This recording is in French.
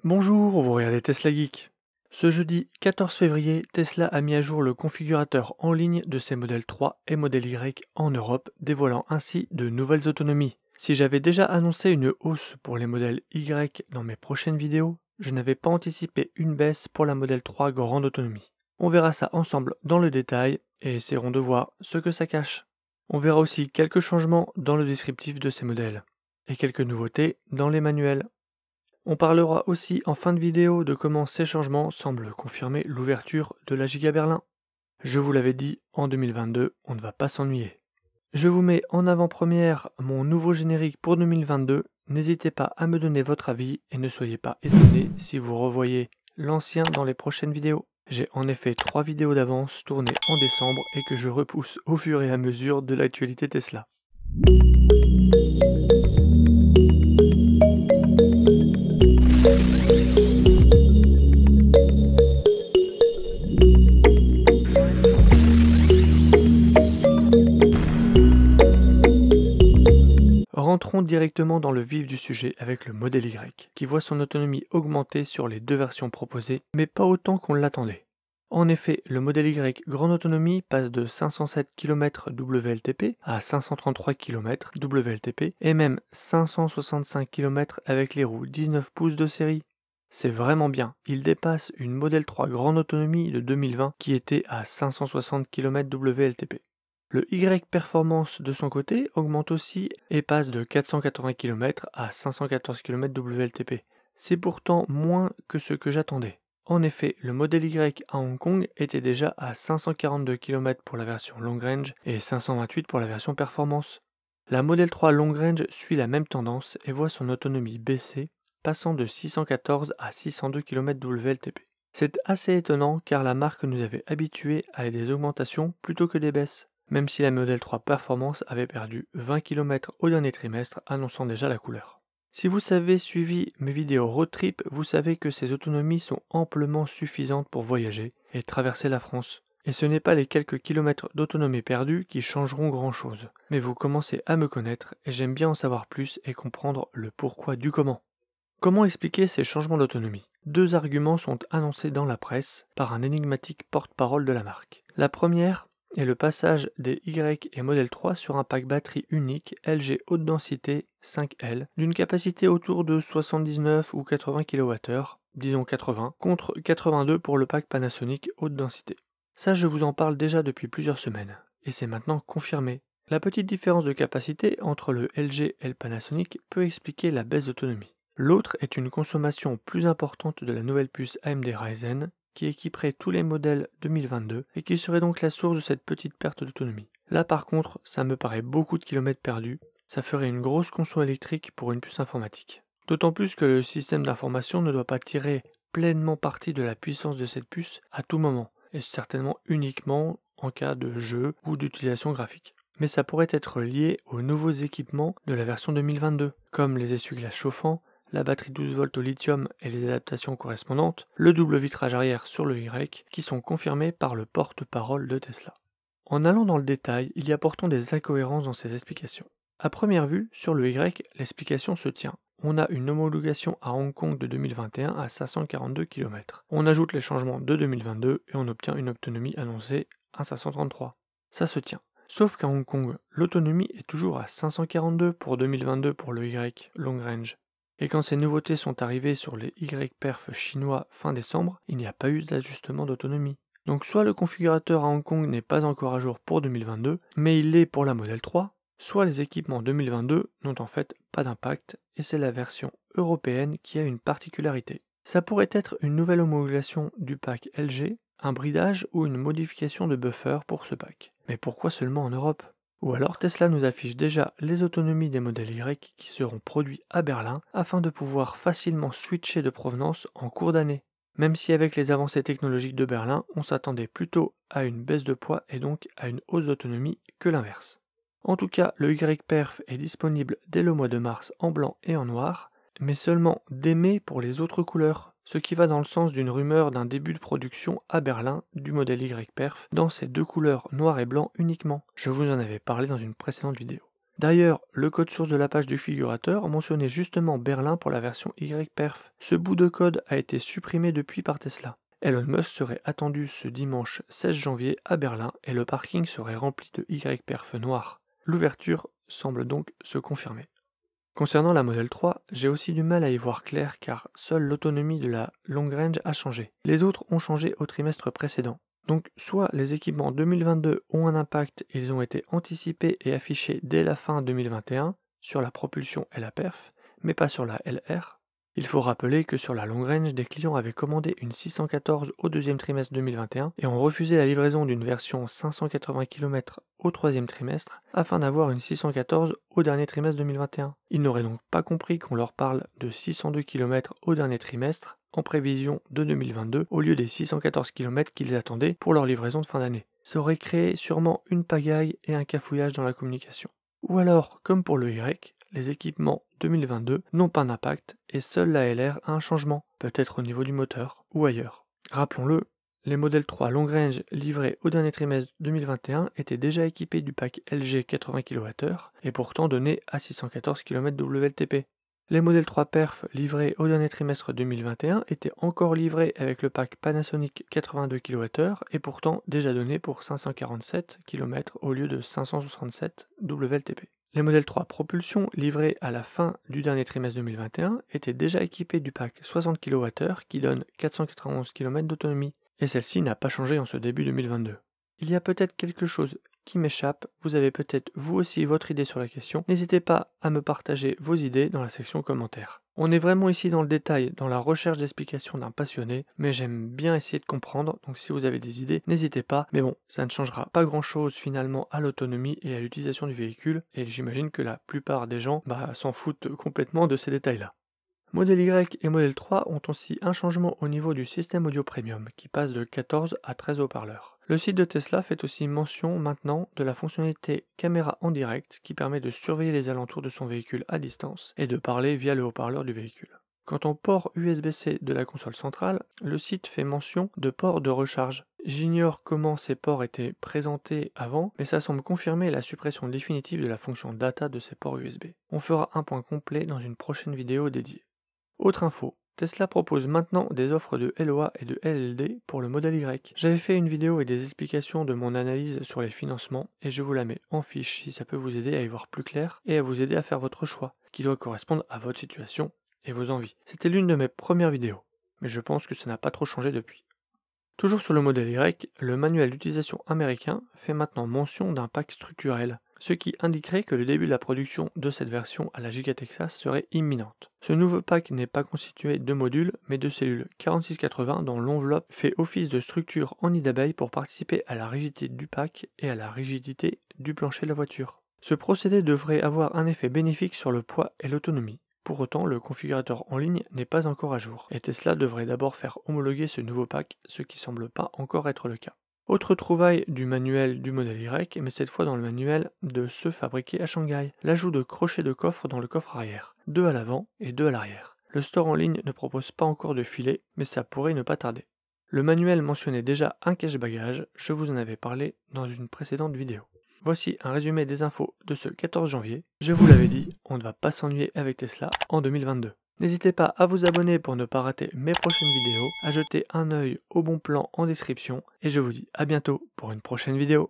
Bonjour, vous regardez Tesla Geek. Ce jeudi 14 février, Tesla a mis à jour le configurateur en ligne de ses modèles 3 et modèle Y en Europe, dévoilant ainsi de nouvelles autonomies. Si j'avais déjà annoncé une hausse pour les modèles Y dans mes prochaines vidéos, je n'avais pas anticipé une baisse pour la modèle 3 grande autonomie. On verra ça ensemble dans le détail et essaierons de voir ce que ça cache. On verra aussi quelques changements dans le descriptif de ces modèles et quelques nouveautés dans les manuels. On parlera aussi en fin de vidéo de comment ces changements semblent confirmer l'ouverture de la Giga Berlin. Je vous l'avais dit, en 2022, on ne va pas s'ennuyer. Je vous mets en avant-première mon nouveau générique pour 2022. N'hésitez pas à me donner votre avis et ne soyez pas étonnés si vous revoyez l'ancien dans les prochaines vidéos. J'ai en effet 3 vidéos d'avance tournées en décembre et que je repousse au fur et à mesure de l'actualité Tesla. Rentrons directement dans le vif du sujet avec le modèle Y, qui voit son autonomie augmenter sur les deux versions proposées, mais pas autant qu'on l'attendait. En effet, le modèle Y grande autonomie passe de 507 km WLTP à 533 km WLTP et même 565 km avec les roues 19 pouces de série. C'est vraiment bien, il dépasse une modèle 3 grande autonomie de 2020 qui était à 560 km WLTP. Le Y Performance de son côté augmente aussi et passe de 480 km à 514 km WLTP. C'est pourtant moins que ce que j'attendais. En effet, le modèle Y à Hong Kong était déjà à 542 km pour la version Long Range et 528 pour la version Performance. La Model 3 Long Range suit la même tendance et voit son autonomie baisser, passant de 614 à 602 km WLTP. C'est assez étonnant car la marque nous avait habitués à des augmentations plutôt que des baisses, même si la Model 3 Performance avait perdu 20 km au dernier trimestre, annonçant déjà la couleur. Si vous avez suivi mes vidéos road trip, vous savez que ces autonomies sont amplement suffisantes pour voyager et traverser la France. Et ce n'est pas les quelques kilomètres d'autonomie perdus qui changeront grand chose. Mais vous commencez à me connaître et j'aime bien en savoir plus et comprendre le pourquoi du comment. Comment expliquer ces changements d'autonomie? Deux arguments sont annoncés dans la presse par un énigmatique porte-parole de la marque. La première est le passage des Y et Model 3 sur un pack batterie unique LG haute densité 5L d'une capacité autour de 79 ou 80 kWh, disons 80, contre 82 pour le pack Panasonic haute densité. Ça, je vous en parle déjà depuis plusieurs semaines, et c'est maintenant confirmé. La petite différence de capacité entre le LG et le Panasonic peut expliquer la baisse d'autonomie. L'autre est une consommation plus importante de la nouvelle puce AMD Ryzen, qui équiperait tous les modèles 2022 et qui serait donc la source de cette petite perte d'autonomie. Là par contre, ça me paraît beaucoup de kilomètres perdus, ça ferait une grosse conso électrique pour une puce informatique. D'autant plus que le système d'information ne doit pas tirer pleinement parti de la puissance de cette puce à tout moment, et certainement uniquement en cas de jeu ou d'utilisation graphique. Mais ça pourrait être lié aux nouveaux équipements de la version 2022, comme les essuie-glaces chauffants, la batterie 12 volts au lithium et les adaptations correspondantes, le double vitrage arrière sur le Y, qui sont confirmés par le porte-parole de Tesla. En allant dans le détail, il y a pourtant des incohérences dans ces explications. À première vue, sur le Y, l'explication se tient. On a une homologation à Hong Kong de 2021 à 542 km. On ajoute les changements de 2022 et on obtient une autonomie annoncée à 533. Ça se tient. Sauf qu'à Hong Kong, l'autonomie est toujours à 542 pour 2022 pour le Y Long Range. Et quand ces nouveautés sont arrivées sur les Y-Perf chinois fin décembre, il n'y a pas eu d'ajustement d'autonomie. Donc soit le configurateur à Hong Kong n'est pas encore à jour pour 2022, mais il l'est pour la Model 3, soit les équipements 2022 n'ont en fait pas d'impact, et c'est la version européenne qui a une particularité. Ça pourrait être une nouvelle homologation du pack LG, un bridage ou une modification de buffer pour ce pack. Mais pourquoi seulement en Europe ? Ou alors Tesla nous affiche déjà les autonomies des modèles Y qui seront produits à Berlin afin de pouvoir facilement switcher de provenance en cours d'année. Même si avec les avancées technologiques de Berlin, on s'attendait plutôt à une baisse de poids et donc à une hausse d'autonomie que l'inverse. En tout cas, le Y-Perf est disponible dès le mois de mars en blanc et en noir, mais seulement dès mai pour les autres couleurs, ce qui va dans le sens d'une rumeur d'un début de production à Berlin du modèle Y-Perf dans ces deux couleurs noir et blanc uniquement. Je vous en avais parlé dans une précédente vidéo. D'ailleurs, le code source de la page du configurateur mentionnait justement Berlin pour la version YPerf. Ce bout de code a été supprimé depuis par Tesla. Elon Musk serait attendu ce dimanche 16 janvier à Berlin et le parking serait rempli de YPerf noir. L'ouverture semble donc se confirmer. Concernant la Model 3, j'ai aussi du mal à y voir clair car seule l'autonomie de la long range a changé. Les autres ont changé au trimestre précédent. Donc soit les équipements 2022 ont un impact et ils ont été anticipés et affichés dès la fin 2021 sur la propulsion et la perf, mais pas sur la LR. Il faut rappeler que sur la long range, des clients avaient commandé une 614 au deuxième trimestre 2021 et ont refusé la livraison d'une version 580 km au troisième trimestre afin d'avoir une 614 au dernier trimestre 2021. Ils n'auraient donc pas compris qu'on leur parle de 602 km au dernier trimestre en prévision de 2022 au lieu des 614 km qu'ils attendaient pour leur livraison de fin d'année. Ça aurait créé sûrement une pagaille et un cafouillage dans la communication. Ou alors, comme pour le Y, les équipements 2022 n'ont pas d'impact et seule la LR a un changement, peut-être au niveau du moteur ou ailleurs. Rappelons-le, les modèles 3 long range livrés au dernier trimestre 2021 étaient déjà équipés du pack LG 80 kWh et pourtant donnés à 614 km WLTP. Les modèles 3 perf livrés au dernier trimestre 2021 étaient encore livrés avec le pack Panasonic 82 kWh et pourtant déjà donnés pour 547 km au lieu de 567 WLTP. Les modèles 3 propulsion livrés à la fin du dernier trimestre 2021 étaient déjà équipés du pack 60 kWh qui donne 491 km d'autonomie et celle-ci n'a pas changé en ce début 2022. Il y a peut-être quelque chose qui m'échappe, vous avez peut-être vous aussi votre idée sur la question, n'hésitez pas à me partager vos idées dans la section commentaires. On est vraiment ici dans le détail, dans la recherche d'explications d'un passionné, mais j'aime bien essayer de comprendre, donc si vous avez des idées, n'hésitez pas, mais bon, ça ne changera pas grand-chose finalement à l'autonomie et à l'utilisation du véhicule, et j'imagine que la plupart des gens s'en foutent complètement de ces détails-là. Model Y et Model 3 ont aussi un changement au niveau du système audio premium, qui passe de 14 à 13 haut-parleurs. Le site de Tesla fait aussi mention maintenant de la fonctionnalité caméra en direct qui permet de surveiller les alentours de son véhicule à distance et de parler via le haut-parleur du véhicule. Quant au port USB-C de la console centrale, le site fait mention de ports de recharge. J'ignore comment ces ports étaient présentés avant, mais ça semble confirmer la suppression définitive de la fonction data de ces ports USB. On fera un point complet dans une prochaine vidéo dédiée. Autre info, Tesla propose maintenant des offres de LOA et de LLD pour le modèle Y. J'avais fait une vidéo et des explications de mon analyse sur les financements et je vous la mets en fiche si ça peut vous aider à y voir plus clair et à vous aider à faire votre choix, qui doit correspondre à votre situation et vos envies. C'était l'une de mes premières vidéos, mais je pense que ça n'a pas trop changé depuis. Toujours sur le modèle Y, le manuel d'utilisation américain fait maintenant mention d'un pack structurel, ce qui indiquerait que le début de la production de cette version à la Giga Texas serait imminente. Ce nouveau pack n'est pas constitué de modules, mais de cellules 4680 dont l'enveloppe fait office de structure en nid d'abeille pour participer à la rigidité du pack et à la rigidité du plancher de la voiture. Ce procédé devrait avoir un effet bénéfique sur le poids et l'autonomie. Pour autant, le configurateur en ligne n'est pas encore à jour, et Tesla devrait d'abord faire homologuer ce nouveau pack, ce qui semble pas encore être le cas. Autre trouvaille du manuel du modèle Y, mais cette fois dans le manuel de ceux fabriqués à Shanghai, l'ajout de crochets de coffre dans le coffre arrière, 2 à l'avant et 2 à l'arrière. Le store en ligne ne propose pas encore de filet, mais ça pourrait ne pas tarder. Le manuel mentionnait déjà un cache-bagages, je vous en avais parlé dans une précédente vidéo. Voici un résumé des infos de ce 14 janvier. Je vous l'avais dit, on ne va pas s'ennuyer avec Tesla en 2022. N'hésitez pas à vous abonner pour ne pas rater mes prochaines vidéos, à jeter un œil au bon plan en description, et je vous dis à bientôt pour une prochaine vidéo.